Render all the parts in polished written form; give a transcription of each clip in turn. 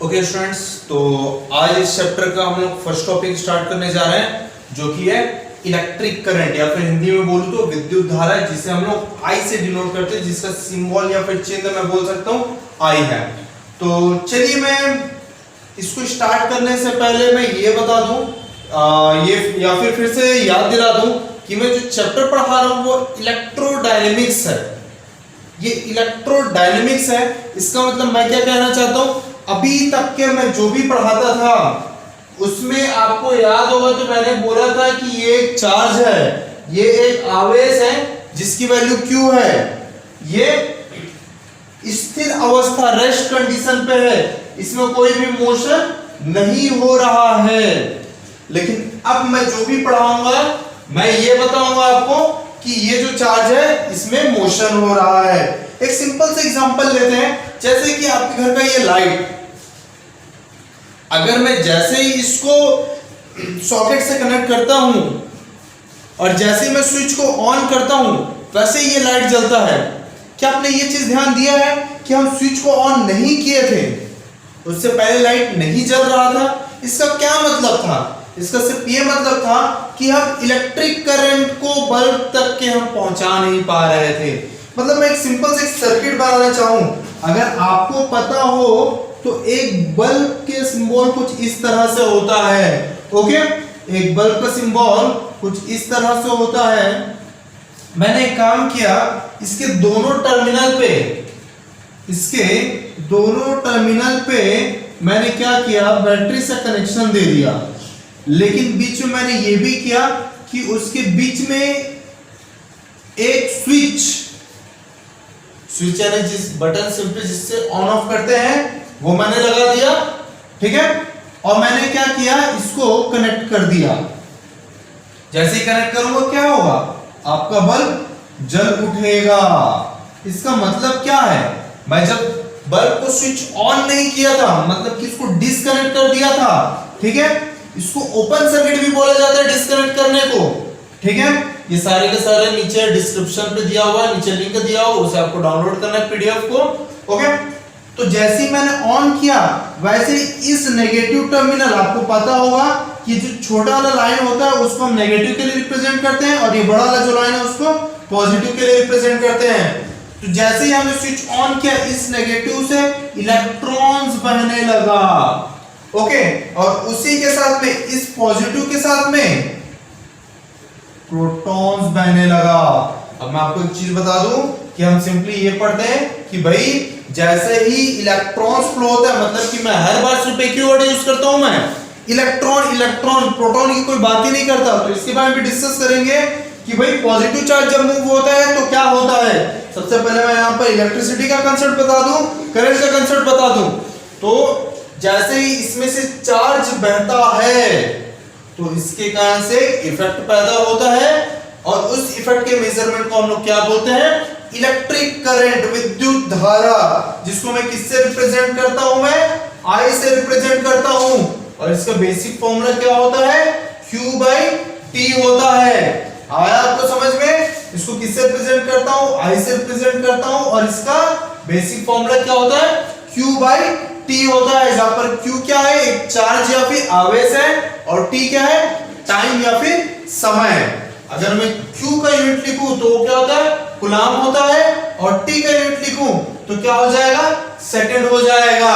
Okay students, तो आज इस चैप्टर का हम लोग फर्स्ट टॉपिक स्टार्ट करने जा रहे हैं, जो कि है इलेक्ट्रिक करंट, या फिर हिंदी में बोलूं तो विद्युत धारा, जिसे हम लोग आई से डिनोट करते हैं, जिसका सिंबल या फिर चिन्ह मैं बोल सकता हूं आई है। तो चलिए, मैं इसको स्टार्ट करने से पहले मैं ये बता दूं, ये या फिर से याद दिला दूं कि मैं जो चैप्टर पढ़ा रहा हूं वो इलेक्ट्रोडायनेमिक्स है। ये इलेक्ट्रोडायनेमिक्स है, इसका मतलब मैं क्या कहना चाहता हूं, अभी तक के मैं जो भी पढ़ाता था उसमें आपको याद होगा तो मैंने बोला था कि ये एक चार्ज है, ये एक आवेश है जिसकी वैल्यू Q है, ये स्थिर अवस्था रेस्ट कंडीशन पे है, इसमें कोई भी मोशन नहीं हो रहा है। लेकिन अब मैं जो भी पढ़ाऊंगा मैं ये बताऊंगा आपको कि ये जो चार्ज है इसमें मोशन हो रहा है। एक सिंपल से एग्जांपल लेते हैं, जैसे कि आपके घर का ये लाइट, अगर मैं जैसे ही इसको सॉकेट से कनेक्ट करता हूं और जैसे ही मैं स्विच को ऑन करता हूं वैसे ही ये लाइट जलता है। क्या आपने ये चीज ध्यान दिया है कि हम स्विच को ऑन नहीं किए थे, उससे पहले लाइट नहीं जल रहा था? इसका क्या मतलब था? इसका सिर्फ ये मतलब था कि हम इलेक्ट्रिक करंट को बल्ब तक के हम पहुंचा नहीं पा रहे थे। मतलब मैं एक सिंपल से सर्किट बनाना चाहूं, अगर आपको पता हो तो एक बल्ब के सिंबल कुछ इस तरह से होता है। ओके, एक बल्ब का सिंबल कुछ इस तरह से होता है। मैंने एक काम किया, इसके दोनों टर्मिनल पे मैंने क्या किया, बैटरी से कनेक्शन दे दिया। लेकिन बीच में मैंने ये भी किया कि उसके बीच में एक स्विच यानी जिस बटन सिंपली जिससे ऑन ऑफ करते हैं वो मैंने लगा दिया, ठीक है। और मैंने क्या किया, इसको कनेक्ट कर दिया। जैसे ही कनेक्ट करूंगा क्या होगा, आपका बल्ब जल उठेगा। इसका मतलब क्या है, मैं जब बल्ब को स्विच ऑन नहीं किया था, मतलब कि इसको डिस्कनेक्ट कर दिया था, ठीक है। इसको ओपन सर्किट भी बोला जाता है डिस्कनेक्ट करने को, ठीक है। ये सारे के सारे नीचे डिस्क्रिप्शन पे दिया हुआ है, नीचे लिंक दिया हुआ, उसे आपको डाउनलोड करना है पीडीएफ को। ओके, तो जैसे ही मैंने ऑन किया वैसे इस नेगेटिव टर्मिनल, आपको पता होगा कि जो छोटा वाला लाइन होता है उसको हम नेगेटिव के लिए रिप्रेजेंट करते हैं और ये बड़ा वाला जो लाइन है उसको पॉजिटिव के लिए रिप्रेजेंट करते हैं। तो जैसे ही हमने स्विच ऑन किया, इस नेगेटिव से इलेक्ट्रॉन्स बहने लगा। ओके, और उसी के साथ में इस पॉजिटिव के साथ में प्रोटॉन्स बहने लगा। अब मैं आपको एक चीज बता दूं कि हम सिंपली ये पढ़ते हैं कि भाई जैसे ही इलेक्ट्रॉन्स फ्लो होता है, मतलब कि मैं हर बार सिर्फ एक ही वर्ड यूज करता हूं, मैं इलेक्ट्रॉन प्रोटॉन की कोई बात ही नहीं करता। तो इसके बारे में डिस्कस करेंगे कि भाई पॉजिटिव चार्ज जब मूव होता है तो क्या होता है। सबसे पहले मैं यहां पर इलेक्ट्रिसिटी का कंसेप्ट बता दूं, करंट का कंसेप्ट बता दूं। तो जैसे ही इसमें से चार्ज बहता है तो इसके कारण से इफेक्ट पैदा होता है, और उस इफेक्ट के मेजरमेंट को हम लोग क्या बोलते हैं, इलेक्ट्रिक करंट, विद्युत धारा, जिसको मैं किससे रिप्रेजेंट करता हूं, मैं I से रिप्रेजेंट करता हूं। और इसका बेसिक फॉर्मूला क्या होता है, Q/T होता है। आया आपको समझ में? इसको किससे रिप्रेजेंट करता हूं, I से रिप्रेजेंट करता हूं, और इसका बेसिक फॉर्मूला क्या होता है, Q/T होता है। जहां पर Q क्या है, एक चार्ज या फिर आवेश है, और T क्या है, टाइम या फिर समय। अगर मैं Q का यूनिट लिखूं तो वो क्या होता है, कूलाम होता है, और T का यूनिट लिखूं तो क्या हो जाएगा, सेकंड हो जाएगा।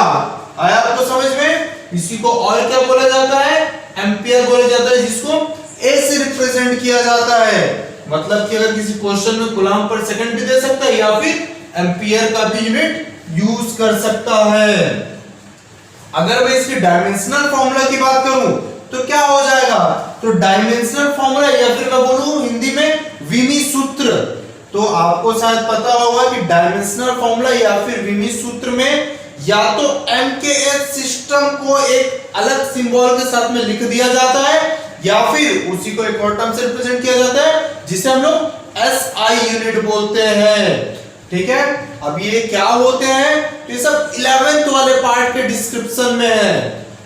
आया आपको समझ में? इसी को और क्या बोला जाता है, एम्पियर बोला जाता है, जिसको A से रिप्रेजेंट किया जाता है। मतलब कि अगर किसी क्वेश्चन में कूलाम पर सेकंड भी दे सकता है या फिर एम्पियर का भी यूनिट यूज कर सकता है। अगर मैं इसके डायमेंशनल फॉर्मूला की बात करूं तो क्या हो जाएगा, तो डायमेंशनल फॉर्मूला, या फिर मैं बोलूं हिंदी में विमी सूत्र। तो आपको शायद पता होगा कि डायमेंशनल फॉर्मूला या फिर विमी सूत्र में या तो MKS सिस्टम को एक अलग सिंबल के साथ में लिख दिया जाता है, या फिर उसी को एक और टर्म से रिप्रेजेंट किया जाता है जिसे हम लोग SI यूनिट बोलते हैं, ठीक है। अब ये क्या होते हैं, तो ये सब 11th वाले पार्ट के डिस्क्रिप्शन में है।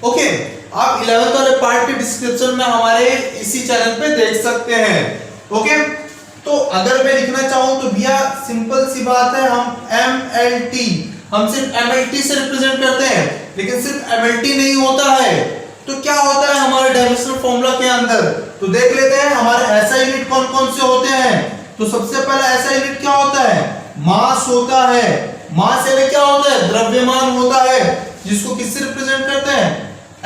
ओके, आप 11th वाले पार्ट के डिस्क्रिप्शन में हमारे इसी चैनल पे देख सकते हैं। ओके, तो अगर मैं लिखना चाहूं तो भैया सिंपल सी बात है, हम MLT हम सिर्फ MLT से रिप्रेजेंट करते हैं। लेकिन सिर्फ MLT नहीं होता है। तो क्या होता है हमारे डायमेंशनल फॉर्मूला के अंदर, तो देख लेते हैं हमारे ऐसा यूनिट कौन कौन से होते हैं। तो सबसे पहला ऐसा यूनिट क्या होता है, मास होता है। मास यानी क्या होता है, द्रव्यमान होता है, जिसको किससे रिप्रेजेंट करते हैं,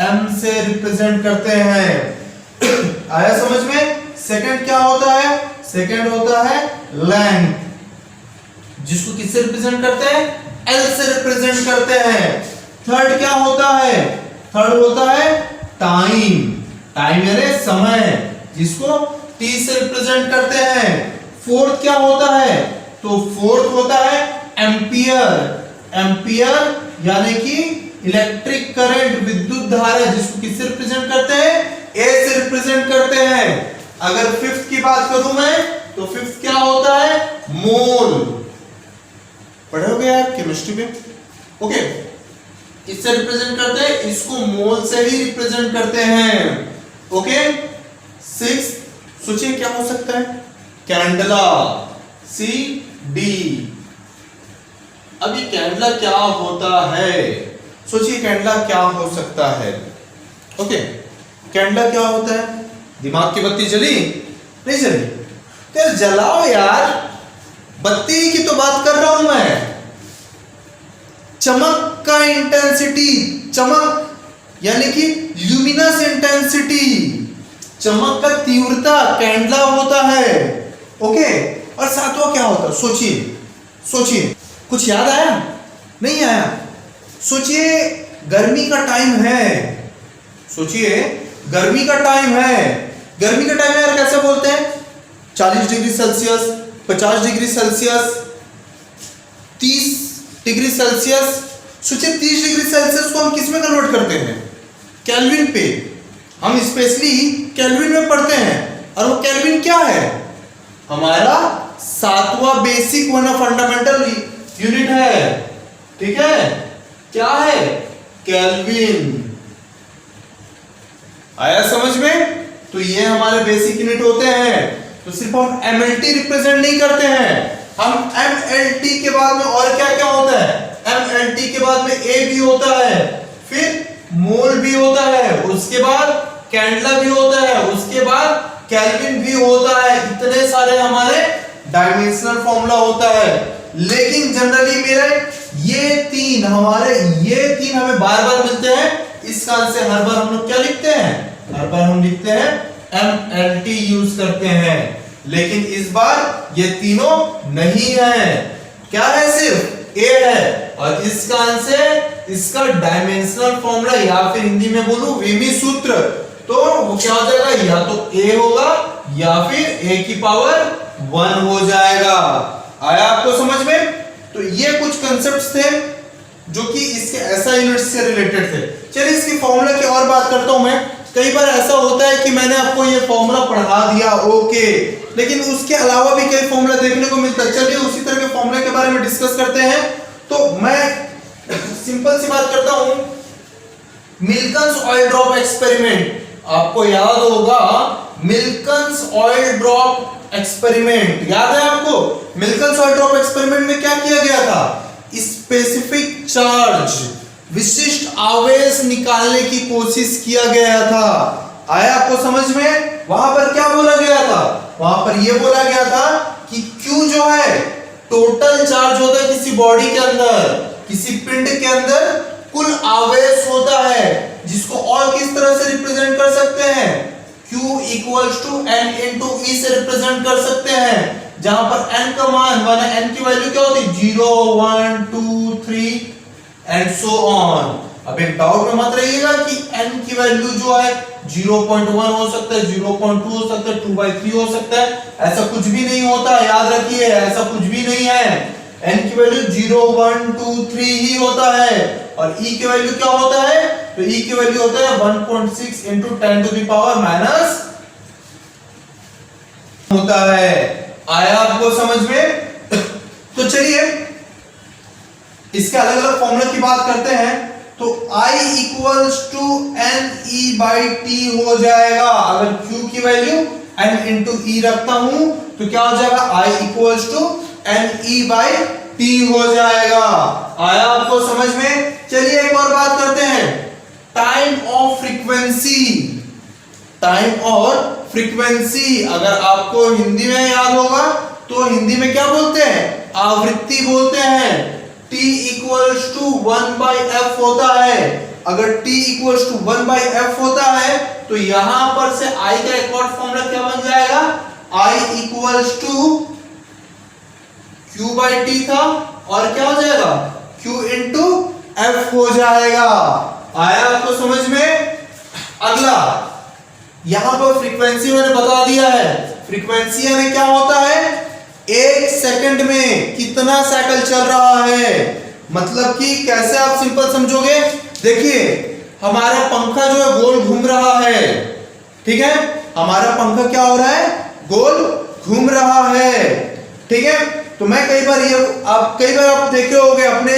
m से रिप्रेजेंट करते हैं। आया समझ में। सेकंड क्या होता है, सेकंड होता है लेंथ, जिसको किससे रिप्रेजेंट करते हैं, L से रिप्रेजेंट करते हैं। थर्ड क्या होता है, थर्ड होता है टाइम, टाइम यानी समय, जिसको T से रिप्रेजेंट करते हैं। फोर्थ क्या होता है, तो फोर्थ होता है एम्पियर, एम्पियर यानी कि इलेक्ट्रिक करंट, विद्युत धारा, जिसको किससे रिप्रेजेंट करते हैं, A से रिप्रेजेंट करते हैं। अगर फिफ्थ की बात करूं मैं, तो फिफ्थ क्या होता है, मोल, पढ़ोगे यार केमिस्ट्री में, ओके। किससे रिप्रेजेंट करते हैं, इसको मोल से ही रिप्रेजेंट करते हैं, ओके। सिक्स सोचिए क्या हो सकता है, कैंडला, CD। अब ये कैंडला क्या होता है, सोचिए कैंडला क्या हो सकता है, ओके। कैंडला क्या होता है, दिमाग की बत्ती जली, नहीं जली, तो जलाओ यार, बत्ती की तो बात कर रहा हूं मैं। चमक का इंटेंसिटी, चमक यानी कि ल्यूमिनस इंटेंसिटी, चमक का तीव्रता कैंडला होता है, ओके। और सातवां क्या होता है, सोचिए सोचिए, कुछ याद आया, नहीं आया, सोचिए गर्मी का टाइम है, सोचिए गर्मी का टाइम है, गर्मी का टाइम यार कैसे बोलते हैं, 40 degree Celsius, 50 degree Celsius, 30 degree Celsius. सोचिए 30 डिग्री सेल्सियस को हम किस में कन्वर्ट करते हैं, केल्विन पे, हम स्पेशली केल्विन में पढ़ते हैं। और वो केल्विन क्या है, हमारा सातवां बेसिक वन फंडामेंटल यूनिट है, ठीक है, क्या है, केल्विन। आया समझ में। तो ये हमारे बेसिक यूनिट होते हैं। तो सिर्फ हम MLT रिप्रेजेंट नहीं करते हैं, हम MLT के बाद में और क्या क्या होता है, MLT के बाद में A भी होता है, फिर मोल भी होता है, उसके बाद कैंडला भी होता है, उसके बाद केल्विन भी होता है। इतने सारे हमारे डायमेंशनल फॉर्मूला होता है। लेकिन जनरली मेरे ये तीन हमें बार बार मिलते हैं, इस कारण से हर बार हम लोग क्या लिखते हैं, हर बार हम लिखते हैं MLT यूज करते हैं। लेकिन इस बार ये तीनों नहीं है, क्या है, सिर्फ A है। और इस कारण से इसका डायमेंशनल फॉर्मूला, या फिर हिंदी में बोलूं वेमी सूत्र, तो वो क्या हो जाएगा, या तो A होगा या फिर A की पावर 1 हो जाएगा। आया आपको समझ में। तो ये कुछ कंसेप्ट्स थे जो कि इसके ऐसा यूनिट से रिलेटेड थे। चलिए इसकी फॉर्मूला की और बात करता हूं मैं। कई बार ऐसा होता है कि मैंने आपको ये फॉर्मूला पढ़ा दिया, ओके, लेकिन उसके अलावा भी कई फॉर्मूला देखने को मिलता है। चलिए उसी तरह के फॉर्मूले के बारे में डिस्कस करते हैं। तो मैं सिंपल सी बात करता हूं, मिल्कन्स ऑयल ड्रॉप एक्सपेरिमेंट, आपको याद होगा मिल्कन्स ऑयल ड्रॉप एक्सपेरिमेंट, याद है आपको। मिल्कन्स ऑयल ड्रॉप एक्सपेरिमेंट में क्या किया गया था, स्पेसिफिक चार्ज, विशिष्ट आवेश निकालने की कोशिश किया गया था। आया आपको समझ में। वहां पर क्या बोला गया था, वहां पर यह बोला गया था कि Q जो है टोटल चार्ज होता है किसी बॉडी के अंदर, किसी पिंड के अंदर कुल आवेश होता है, जिसको और किस तरह से रिप्रेजेंट कर सकते हैं, Q equals to N into E से रिप्रेजेंट कर सकते हैं। जहां पर N का मान N की वैल्यू क्या होती है, 0 1 2 3 एंड सो ऑन। अब एक डाउट में मत रहिएगा कि N की वैल्यू जो है 0.1 हो सकता है, 0.2 हो सकता है, 2/3 हो सकता है, ऐसा कुछ भी नहीं होता, याद रखिए ऐसा कुछ भी नहीं है। N की वैल्यू 0 1 2 3 ही होता है। और E की वैल्यू क्या होता है, तो E की वैल्यू होता है 1.6 into 10 to the power minus होता है। आया आपको समझ में। तो चलिए इसके अलग अलग फॉर्मूला की बात करते हैं। तो I इक्वल्स टू NE/T हो जाएगा। अगर Q की वैल्यू N इंटू E रखता हूं तो क्या हो जाएगा, I इक्वल्स टू NE/T हो जाएगा। आया आपको समझ में। चलिए एक और बात करते हैं, टाइम ऑफ फ्रीक्वेंसी। टाइम और फ्रीक्वेंसी अगर आपको हिंदी में याद होगा तो हिंदी में क्या बोलते हैं, आवृत्ति बोलते हैं। T इक्वल्स टू 1/f होता है। अगर T इक्वल्स टू 1/f होता है तो यहां पर से I का एक और फॉर्मूला क्या बन जाएगा, I इक्वल्स टू Q/T था और क्या हो जाएगा, Q इंटू F हो जाएगा। आया आपको समझ में। अगला यहां पर फ्रीक्वेंसी मैंने बता दिया है। फ्रीक्वेंसी यानी क्या होता है, एक सेकंड में कितना साइकिल चल रहा है। मतलब कि कैसे आप सिंपल समझोगे, देखिए हमारा पंखा जो है गोल घूम रहा है, ठीक है, हमारा पंखा क्या हो रहा है, गोल घूम रहा है, ठीक है। तो मैं कई बार आप देखे होंगे अपने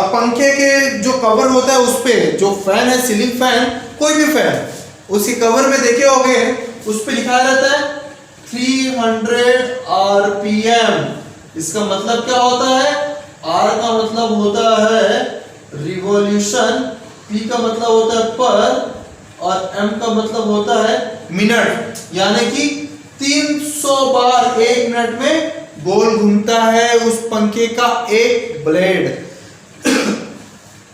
पंखे के जो कवर होता है उस पे, जो फैन है, सीलिंग फैन, कोई भी फैन, उसके कवर में देखे होंगे उस पे लिखा रहता है 300 RPM। इसका मतलब क्या होता है, R का मतलब होता है रिवॉल्यूशन, P का मतलब होता है पर और M का मतलब होता है मिनट, यानी कि 300 बार एक मिनट में गोल घूमता है उस पंखे का एक ब्लेड।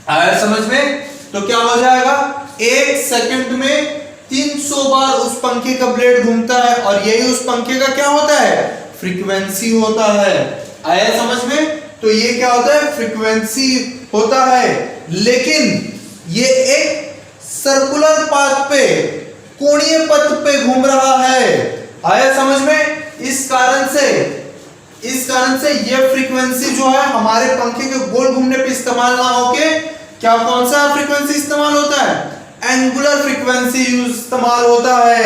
आया समझ में। तो क्या हो जाएगा, एक सेकंड में 300 बार उस पंखे का ब्लेड घूमता है और यही उस पंखे का क्या होता है, फ्रीक्वेंसी होता है। आया समझ में। तो ये क्या होता है, फ्रीक्वेंसी होता है। लेकिन ये एक सर्कुलर पाथ पे, कोणीय पथ पे घूम रहा है। आया समझ में। इस कारण से ये फ्रीक्वेंसी जो है हमारे पंखे के गोल घूमने पे इस्तेमाल ना होके क्या, कौन सा फ्रीक्वेंसी इस्तेमाल होता है, एंगुलर फ्रीक्वेंसी इस्तेमाल होता है।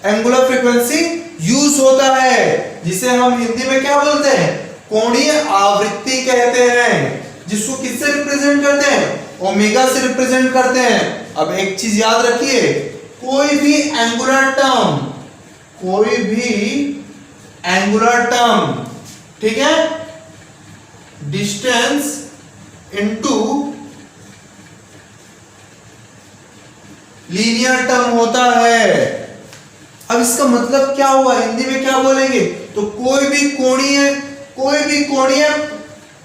एंगुलर फ्रीक्वेंसी यूज होता है, जिसे हम हिंदी में क्या बोलते हैं, कोणीय आवृत्ति कहते हैं। जिसको किससे रिप्रेजेंट करते हैं, ओमेगा से रिप्रेजेंट करते हैं। अब एक चीज याद रखिए, कोई भी एंगुलर टर्म, ठीक है, डिस्टेंस इनटू लीनियर टर्म होता है। अब इसका मतलब क्या हुआ, हिंदी में क्या बोलेंगे, तो कोई भी कोणीय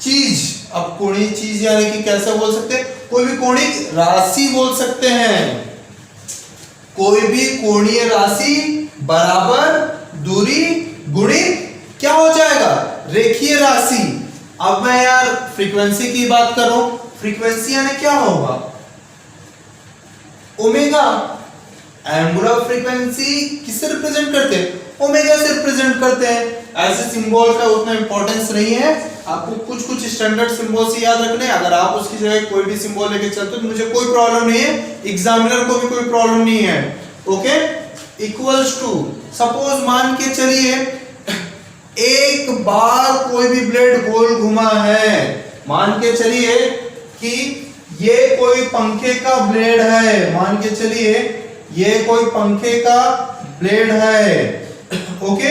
चीज। अब कोणीय चीज यानी कि कैसे बोल सकते हैं, कोई भी कोणीय राशि बोल सकते हैं। कोई भी कोणीय राशि बराबर दूरी गुणित क्या हो जाएगा, रेखीय राशि। अब मैं यार फ्रीक्वेंसी की बात करूं, फ्रीक्वेंसी यानी क्या होगा, ओमेगा। एंगुलर फ्रीक्वेंसी किससे रिप्रेजेंट करते हैं, ओमेगा से रिप्रेजेंट करते हैं। ऐसे सिंबल का उतना इंपॉर्टेंस नहीं है, आपको कुछ स्टैंडर्ड सिंबल से याद रखने। अगर आप उसकी जगह कोई भी सिंबल लेके चलते हो तो मुझे कोई प्रॉब्लम नहीं है, एग्जामिनर को भी कोई प्रॉब्लम नहीं है। ओके, इक्वल्स टू, सपोज मान के चलिए एक बार कोई भी ब्लेड गोल घुमा है। मान के चलिए कि ये कोई पंखे का ब्लेड है, मान के चलिए ये कोई पंखे का ब्लेड है। ओके,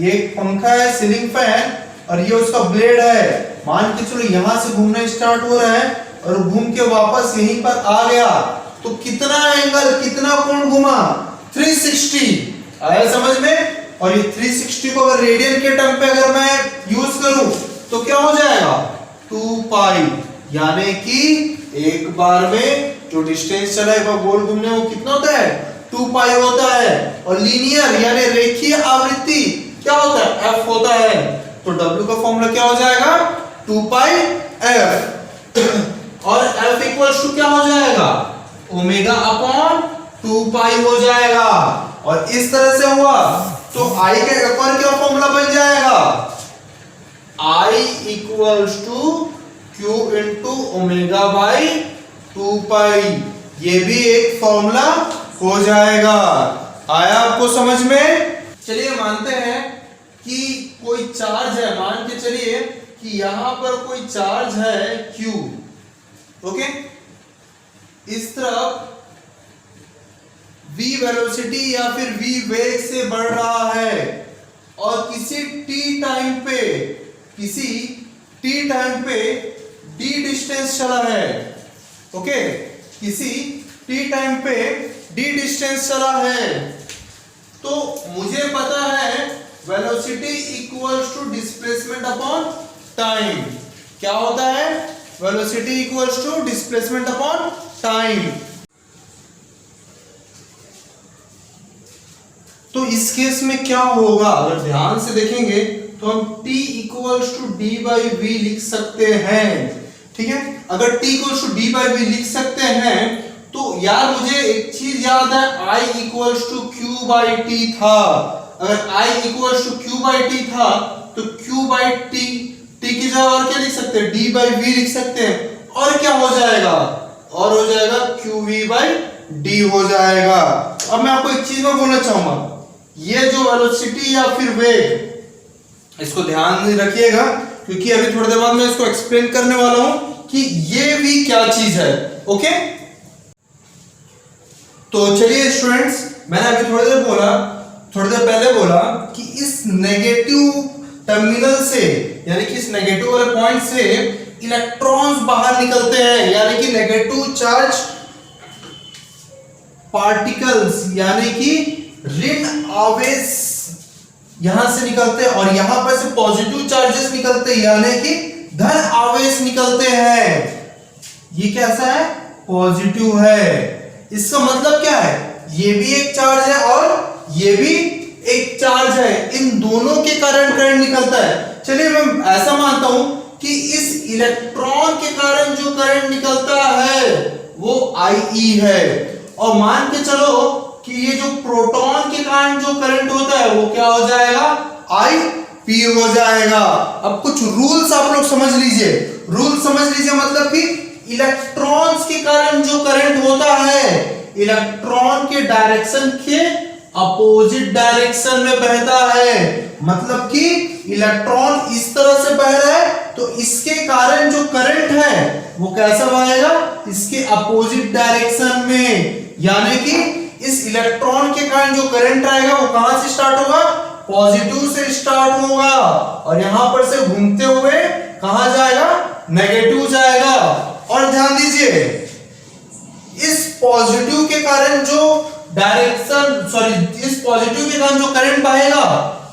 ये पंखा है, सीलिंग फैन, और ये उसका ब्लेड है। मान के चलो यहां से घूमना स्टार्ट हो रहा है और घूम के वापस यहीं पर आ गया, तो कितना एंगल, कितना कोण घुमा, 360। आया समझ में। और ये 360 को अगर रेडियन के टर्म पे अगर मैं यूज करूं तो क्या हो जाएगा, 2 पाई, यानी कि एक बार में जो डिस्टेंस चला है वो गोल घूमने वो कितना होता है, 2 पाई होता है। और लीनियर यानी रेखीय आवृत्ति क्या होता है, f होता है। तो w का फॉर्मूला क्या हो जाएगा, 2 पाई f। और f इक्वल्स टू क्या हो जाएगा, ओमेगा अपॉन 2 पाई हो जाएगा। और इस तरह से हुआ तो I का एक और क्या फॉर्मूला बन जाएगा, I equals to Q into omega by 2 pi. ये भी एक फॉर्मूला हो जाएगा। आया आपको समझ में। चलिए मानते हैं कि कोई चार्ज है, मान के चलिए कि यहां पर कोई चार्ज है Q। ओके, इस तरफ v वेलोसिटी या फिर v वेग से बढ़ रहा है और किसी t टाइम पे d डिस्टेंस चला है। ओके, किसी t टाइम पे d डिस्टेंस चला है, तो मुझे पता है velocity equals to displacement upon time. क्या होता है? Velocity equals to displacement upon time. तो इस केस में क्या होगा, अगर ध्यान से देखेंगे तो हम t equals to d by v लिख सकते हैं। ठीक है, अगर t equals to d by v लिख सकते हैं तो यार मुझे एक चीज याद है, I equals to Q by T था। अगर I equals to Q by T था तो क्यू बाई टी, टी की जगह और क्या लिख सकते हैं? डी बाई वी लिख सकते हैं। और क्या हो जाएगा? और हो जाएगा क्यू वी बाई डी हो जाएगा। अब मैं आपको एक चीज में बोलना चाहूंगा, ये जो वेलोसिटी या फिर वेग, इसको ध्यान में रखिएगा क्योंकि अभी थोड़ी देर बाद मैं इसको एक्सप्लेन करने वाला हूं कि ये भी क्या चीज है। ओके, तो चलिए स्टूडेंट्स, मैंने अभी थोड़ी देर पहले बोला कि इस नेगेटिव टर्मिनल से, यानी कि इस नेगेटिव वाले पॉइंट से इलेक्ट्रॉन्स बाहर निकलते हैं, यानी कि नेगेटिव चार्ज पार्टिकल्स, यानी कि ऋण आवेश यहां से निकलते हैं और यहां पर से पॉजिटिव चार्जेस निकलते हैं, यानी कि धन आवेश निकलते हैं। ये कैसा है? पॉजिटिव है। इसका मतलब क्या है? ये भी एक चार्ज है और ये भी एक चार्ज है, इन दोनों के कारण करंट निकलता है। चलिए मैं ऐसा मानता हूं कि इस इलेक्ट्रॉन के कारण जो करंट निकलता है वो IE है, और मान के चलो कि ये जो प्रोटॉन के कारण जो करंट होता है वो क्या हो जाएगा? IP हो जाएगा। अब कुछ रूल्स आप लोग समझ लीजिए, रूल समझ लीजिए, मतलब कि इलेक्ट्रॉन्स के कारण जो करंट होता है, इलेक्ट्रॉन के डायरेक्शन के अपोजिट डायरेक्शन में बहता है। मतलब कि इलेक्ट्रॉन इस तरह से बह रहा है तो इसके कारण जो करंट है वो कैसा बहेगा? इसके अपोजिट डायरेक्शन में, यानी कि इस इलेक्ट्रॉन के कारण जो करंट आएगा वो कहां से स्टार्ट होगा? पॉजिटिव से स्टार्ट होगा और यहां पर से घूमते हुए कहां जाएगा? नेगेटिव जाएगा। और ध्यान दीजिए, इस पॉजिटिव के कारण जो इस पॉजिटिव के कारण जो करंट बहेगा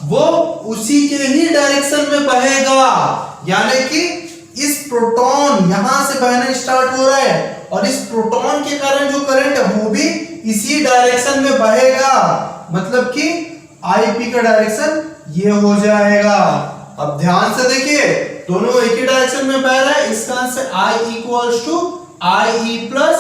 वो उसी के ही डायरेक्शन में बहेगा, यानी कि इस प्रोटॉन यहां से बहना स्टार्ट हो रहा है और इस प्रोटॉन के कारण जो करंट है वो भी इसी डायरेक्शन में बहेगा। मतलब कि IP का डायरेक्शन ये हो जाएगा। अब ध्यान से देखिए, दोनों एक ही डायरेक्शन में बह रहा है, इसका answer I equals to IE plus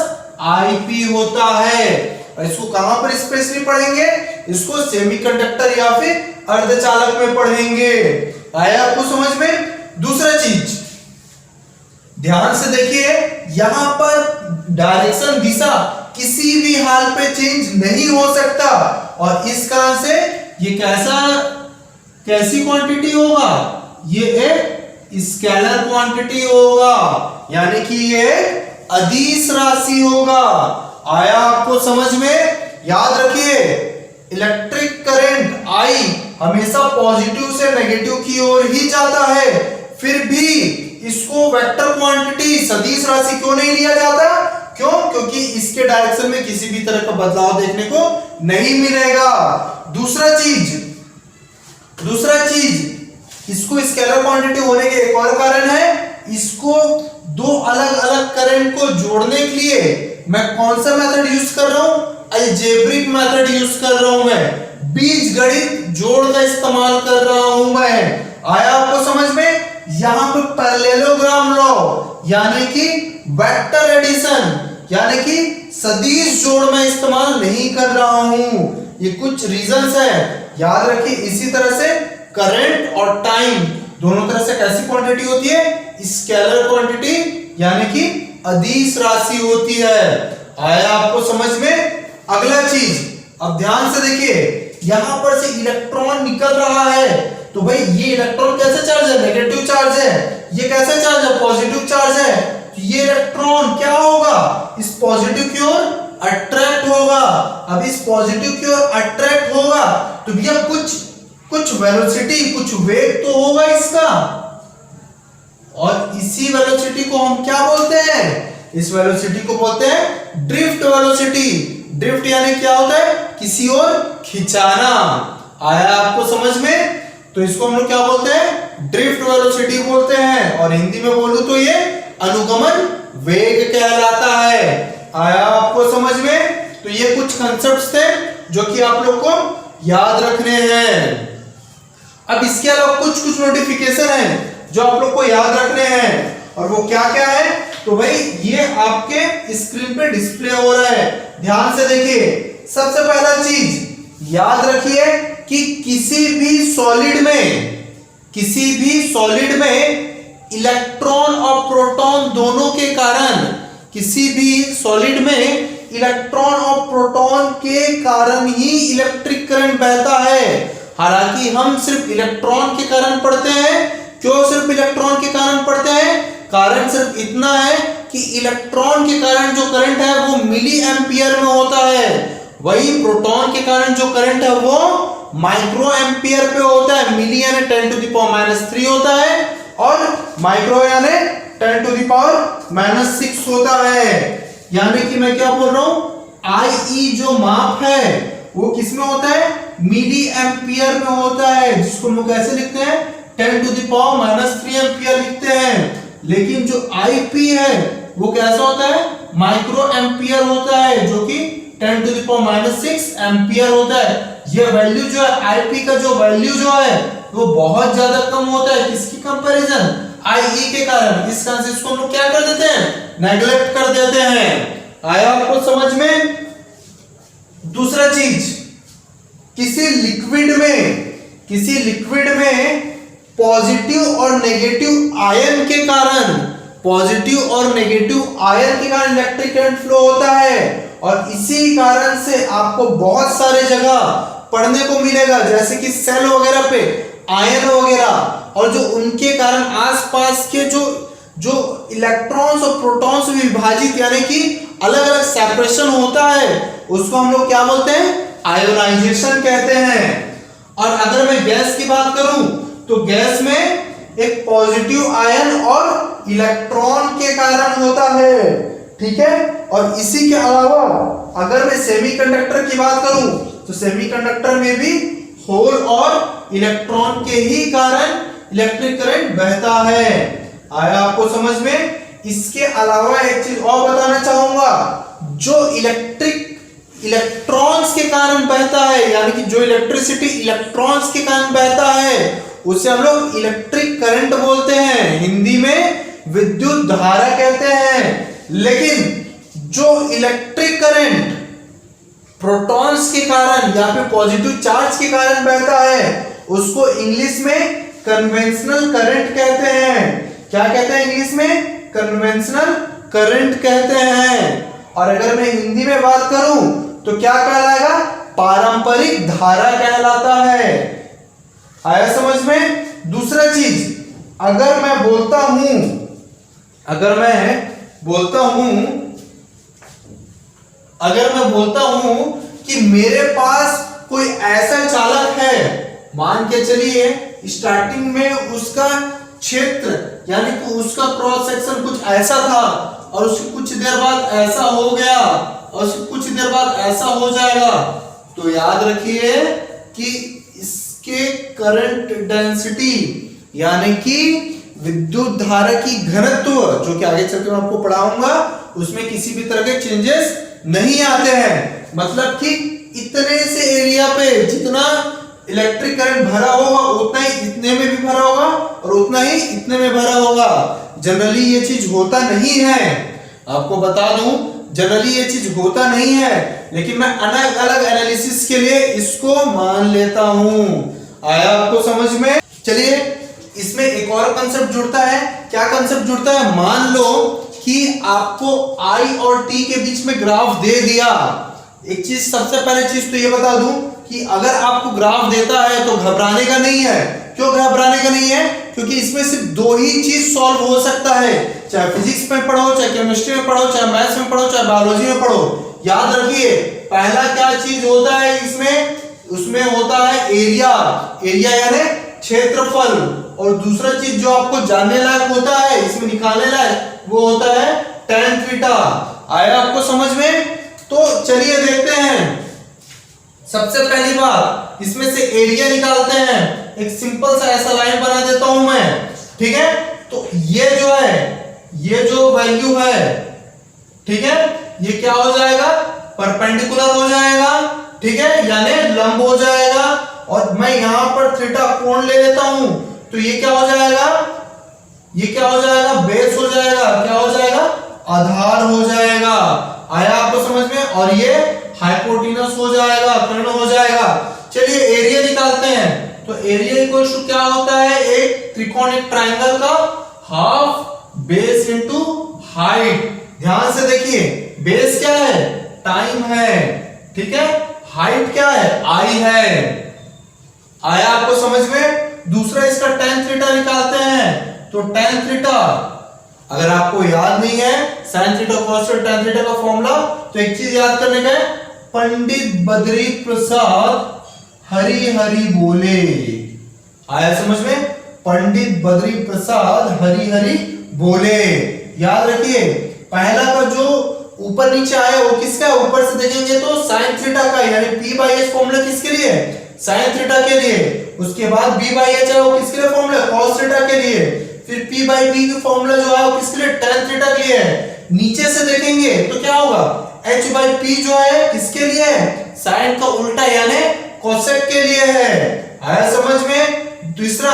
IP होता है। और इसको कहां पर स्पेशली पढ़ेंगे? इसको सेमीकंडक्टर या फिर अर्धचालक में पढ़ेंगे। आया आपको समझ में? दूसरा चीज ध्यान से देखिए, यहां पर डायरेक्शन, दिशा किसी भी हाल पे चेंज नहीं हो सकता, और इस कारण से ये कैसी क्वांटिटी होगा? ये एक स्केलर क्वांटिटी होगा, यानी कि ये अदिश राशि होगा। आया आपको समझ में? याद रखिए, इलेक्ट्रिक करंट I हमेशा पॉजिटिव से नेगेटिव की ओर ही जाता है, फिर भी इसको वेक्टर क्वांटिटी, सदिश राशि क्यों नहीं लिया जाता? क्यों? क्योंकि इसके डायरेक्शन में किसी भी तरह का बदलाव देखने को नहीं मिलेगा। दूसरा चीज इसको स्केलर क्वांटिटी होने के एक और कारण है, इसको दो अलग अलग करंट को जोड़ने के लिए मैं कौन सा मेथड यूज कर रहा हूं? अलजेब्रिक मेथड यूज कर रहा हूं, मैं बीजगणित जोड़ का इस्तेमाल कर रहा हूं मैं। आया आपको समझ में? यहां पर पैरेललोग्राम लॉ, यानी कि वेक्टर एडिशन, यानी कि सदिश जोड़ में इस्तेमाल नहीं कर रहा हूं। ये कुछ रीजंस है, याद रखिए। इसी तरह से करंट और टाइम दोनों तरह से कैसी क्वांटिटी होती है? स्केलर क्वांटिटी, यानी कि अदिश राशि होती है। आया आपको समझ में? अगला चीज, अब ध्यान से देखिए, यहां पर से इलेक्ट्रॉन निकल रहा है, तो भाई ये इलेक्ट्रॉन कैसे चार्ज है? नेगेटिव चार्ज है। ये कैसे चार्ज है? पॉजिटिव चार्ज है। तो ये इलेक्ट्रॉन क्या होगा? इस पॉजिटिव की ओर अट्रैक्ट होगा। अब इस पॉजिटिव की ओर अट्रैक्ट होगा तो भैया कुछ वेलोसिटी, कुछ वेग तो होगा इसका, और इसी वेलोसिटी को हम क्या बोलते हैं? इस वेलोसिटी को बोलते हैं ड्रिफ्ट वेलोसिटी। ड्रिफ्ट यानी क्या होता है, किसी और खिंचाना। आया आपको समझ में? तो इसको हम लोग क्या बोलते हैं, ड्रिफ्ट वेलोसिटी बोलते हैं। और हिंदी में बोलूं तो ये अनुगमन वेग कहलाता है। आया आपको समझ में? तो ये कुछ कंसेप्ट्स थे जो कि आप लोग को याद रखने हैं। अब इसके अलावा कुछ कुछ नोटिफिकेशन है जो आप लोग को याद रखने हैं, और वो क्या क्या है, तो भाई ये आपके स्क्रीन पे डिस्प्ले हो रहा है, ध्यान से देखिए। सबसे पहला चीज याद रखिए कि किसी भी सॉलिड में इलेक्ट्रॉन और प्रोटॉन दोनों के कारण, किसी भी सॉलिड में इलेक्ट्रॉन और प्रोटॉन के कारण ही इलेक्ट्रिक करंट बहता है। हालांकि हम सिर्फ इलेक्ट्रॉन के कारण पढ़ते हैं। क्यों सिर्फ इलेक्ट्रॉन के कारण पढ़ते हैं? कारण सिर्फ इतना है कि इलेक्ट्रॉन के कारण जो करंट है वो मिली एम्पियर में होता है, वही प्रोटॉन के कारण जो करंट है वो माइक्रो एम्पियर पे होता है। मिली यानी 10⁻³ होता है, और माइक्रो यानी 10⁻⁻6 होता है। यानी कि मैं क्या बोल रहा हूं, IE जो माप है वो किसमें होता है, मिली एम्पियर में होता है, जिसको हम लोग कैसे लिखते हैं, 10⁻³ एम्पियर लिखते हैं। लेकिन जो IP है वो कैसा होता है, माइक्रो एम्पियर होता है, जो कि 10⁻6 एम्पियर होता है। ये वैल्यू जो है IP का जो वैल्यू जो है वो बहुत ज्यादा कम होता है, किसकी कंपैरिजन, IE के कारण। इस कारण से इसको हम लोग क्या कर देते हैं, नेग्लेक्ट कर देते हैं। आया आपको समझ में? दूसरा चीज, किसी लिक्विड में पॉजिटिव और नेगेटिव आयन के कारण इलेक्ट्रिक करंट फ्लो होता है। और इसी कारण से आपको बहुत सारे जगह पढ़ने को मिलेगा, जैसे कि सेल वगैरह पे आयन वगैरह, और जो उनके कारण आसपास के जो इलेक्ट्रॉन्स और प्रोटॉन्स विभाजित यानी कि अलग अलग सेपरेशन होता है, उसको हम लोग क्या बोलते हैं, आयोनाइजेशन कहते हैं। और अगर मैं गैस की बात करूं तो गैस में एक पॉजिटिव आयन और इलेक्ट्रॉन के कारण होता है, ठीक है। और इसी के अलावा अगर मैं सेमीकंडक्टर की बात करूं तो सेमीकंडक्टर में भी होल और इलेक्ट्रॉन के ही कारण इलेक्ट्रिक करंट बहता है। आया आपको समझ में? इसके अलावा एक चीज और बताना चाहूंगा, जो इलेक्ट्रॉन्स के कारण बहता है, यानी कि जो इलेक्ट्रिसिटी इलेक्ट्रॉन्स के कारण बहता है, उसे हम लोग इलेक्ट्रिक करंट बोलते हैं, हिंदी में विद्युत धारा कहते हैं। लेकिन जो इलेक्ट्रिक करंट प्रोटॉन्स के कारण या फिर पॉजिटिव चार्ज के कारण बहता है, उसको इंग्लिश में कन्वेंशनल करंट कहते हैं। क्या कहते हैं इंग्लिश में? कन्वेंशनल करंट कहते हैं। और अगर मैं हिंदी में बात करूं तो क्या कहलाएगा? पारंपरिक धारा कहलाता है। आया समझ में? दूसरा चीज, अगर मैं बोलता हूं कि मेरे पास कोई ऐसा चालक है, मान के चलिए स्टार्टिंग में उसका क्षेत्र यानी कि उसका क्रॉस सेक्शन कुछ ऐसा था, और उसके कुछ देर बाद ऐसा हो गया, और उसके कुछ देर बाद ऐसा हो जाएगा, तो याद रखिए कि इसके करंट डेंसिटी यानी कि विद्युत धारा की घनत्व, जो कि आगे चलकर मैं आपको पढ़ाऊंगा, उसमें किसी भी तरह के चेंजेस नहीं आते हैं। मतलब कि इतने से एरिया पे जितना इलेक्ट्रिक करंट भरा होगा उतना ही इतने में भी भरा होगा, और उतना ही इतने में भरा होगा। जनरली ये चीज होता नहीं है, आपको बता दूं, जनरली ये चीज होता नहीं है, लेकिन मैं अलग अलग एनालिसिस के लिए इसको मान लेता हूं। आया आपको समझ में? चलिए, इसमें एक और कंसेप्ट जुड़ता है। क्या कंसेप्ट जुड़ता है? मान लो कि आपको I और T के बीच में ग्राफ दे दिया। एक चीज, सबसे पहले चीज तो ये बता दूं कि अगर आपको ग्राफ देता है तो घबराने का नहीं है। क्यों घबराने का नहीं है? क्योंकि इसमें सिर्फ दो ही चीज सॉल्व हो सकता है, चाहे फिजिक्स में पढ़ो, चाहे केमिस्ट्री में पढ़ो, चाहे मैथ्स में पढ़ो, चाहे बायोलॉजी में पढ़ो। याद रखिए, पहला क्या चीज होता है इसमें? उसमें होता है एरिया यानी क्षेत्रफल, और दूसरा चीज जो आपको जानने लायक होता है, इसमें निकालने लायक, वो होता है tan थीटा। आया आपको समझ में? तो चलिए देखते हैं। सबसे पहली बात इसमें से एरिया निकालते हैं। एक सिंपल सा ऐसा लाइन बना देता हूं मैं, ठीक है? तो ये जो है, ये जो वैल्यू है, ठीक है, ये क्या हो जाएगा? परपेंडिकुलर हो जाएगा, ठीक है, यानी लंब हो जाएगा। और मैं यहां पर थीटा कोण ले लेता हूं, तो ये क्या हो जाएगा? ये क्या हो जाएगा? बेस हो जाएगा। क्या हो जाएगा? आधार हो जाएगा। आया आपको समझ में? और ये हाइपोटेनस हो जाएगा, कर्ण हो जाएगा। चलिए एरिया निकालते हैं। तो एरिया इक्वल टू क्या होता है? एक त्रिकोण, एक ट्रायंगल का हाफ बेस इनटू हाइट। ध्यान से देखिए, बेस क्या है? टाइम है, ठीक है। हाइट क्या है? आई है। आया आपको समझ में? दूसरा इसका tan थीटा निकालते हैं। तो tan थीटा, अगर आपको याद नहीं है sin theta cos theta tan theta का फॉर्मूला, तो एक चीज याद करने का है, पंडित बद्री प्रसाद हरि हरि बोले। आया समझ में? पंडित बद्री प्रसाद हरि हरि बोले। याद रखिए, पहला का जो ऊपर नीचे आया वो किसका है? ऊपर से देखेंगे तो sin थीटा का, यानी p/h फॉर्मूला किसके लिए? sin थीटा के लिए। उसके बाद b/h है वो किसके लिए फॉर्मूला? cos थीटा के लिए। फिर p/b की फॉर्मूला जो है वो किसके लिए? tan थीटा के लिए है। नीचे से देखेंगे तो क्या होगा? h/p जो है किसके लिए है? sin का उल्टा यानी cosec के लिए है। आया समझ में? दूसरा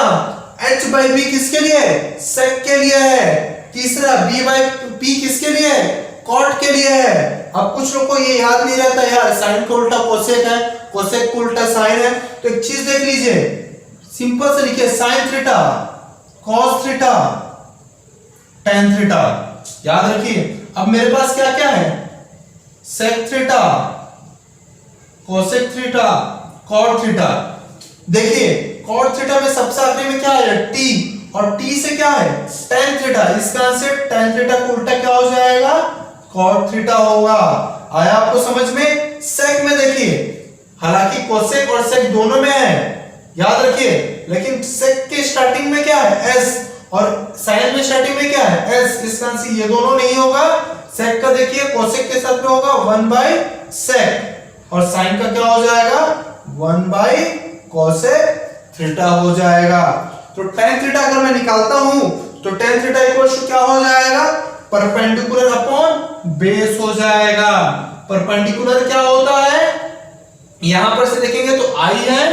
h/b किसके लिए है? sec के लिए है। तीसरा b/p किसके लिए है? cot के लिए है। अब कुछ लोग को ये याद नहीं रहता यार, sin का उल्टा cosec है, cosec का उल्टा sin है। तो एक चीज देख लीजिए, सिंपल से लिखिए sin theta, cos theta, tan theta. याद रखिए। अब मेरे पास क्या क्या है? sec theta, cosec theta, cot theta. देखिए cot थीटा में सबसे आखिरी में क्या है? t, और t से क्या है? tan theta. इसका आंसर tan थीटा का उल्टा क्या हो जाएगा? cot थीटा होगा। आया आपको समझ में? sec में देखिए, हालांकि cosec और sec दोनों में है, याद रखिए, लेकिन sec के स्टार्टिंग में क्या है? s, और sin में स्टार्टिंग में क्या है? s। इसका आंसर ये दोनों नहीं होगा। sec का देखिए cosec के साथ में होगा 1/sec, और sin का क्या हो जाएगा? 1/cosec थीटा हो जाएगा। तो tan थीटा अगर मैं निकालता हूं तो tan थीटा इक्वल टू क्या हो जाएगा? परपेंडिकुलर अपॉन बेस हो जाएगा। परपेंडिकुलर क्या होता है? यहां पर से देखेंगे तो I है,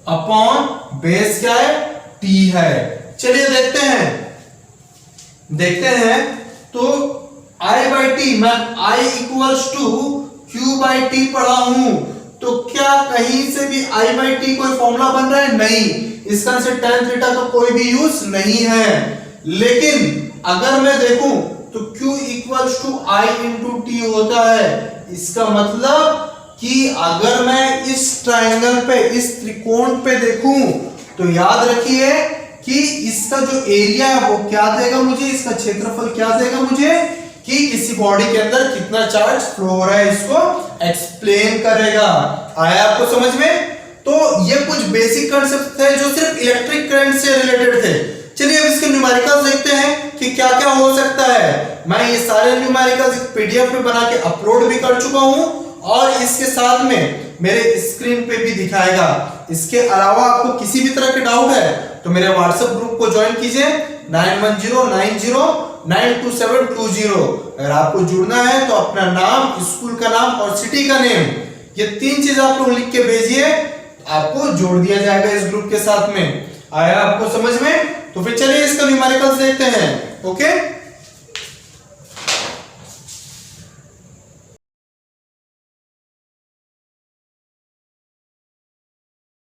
अपॉन बेस क्या है? T है। चलिए देखते हैं। तो I/T, मैं I इक्वल्स टू Q/T पढ़ा हूं, तो क्या कहीं से भी I/T कोई फॉर्मूला बन रहा है? नहीं। इसका आंसर tan थीटा का कोई भी यूज नहीं है। लेकिन अगर मैं देखूं तो Q equals to I into T होता है। इसका मतलब कि अगर मैं इस ट्रायंगल पे, इस त्रिकोण पे देखूं, तो याद रखिए कि इसका जो एरिया है वो क्या देगा मुझे? इसका क्षेत्रफल क्या देगा मुझे? कि किसी बॉडी के अंदर कितना चार्ज फ्लो हो रहा है, इसको एक्सप्लेन करेगा। आया आपको समझ में? तो ये कुछ बेसिक कांसेप्ट थे जो सिर्फ इलेक्ट्रिक करंट से रिलेटेड थे। चलिए अब इसके न्यूमेरिकल्स देखते हैं कि क्या क्या हो सकता है। मैं ये सारे न्यूमेरिकल्स एक पीडीएफ में बना के अपलोड भी कर चुका हूं, और इसके साथ में मेरे स्क्रीन पे भी दिखाएगा। इसके अलावा आपको किसी भी तरह के डाउट है तो मेरे व्हाट्सएप ग्रुप को ज्वाइन कीजिए, 9109092720। अगर आपको जुड़ना है तो अपना नाम, स्कूल का नाम और सिटी का नेम, ये 3 चीज आप लोग लिख के भेजिए, आपको जोड़ दिया जाएगा इस ग्रुप के साथ में। आया आपको समझ में? तो फिर चलिए इसका न्यूमेरिकल्स देखते हैं। ओके।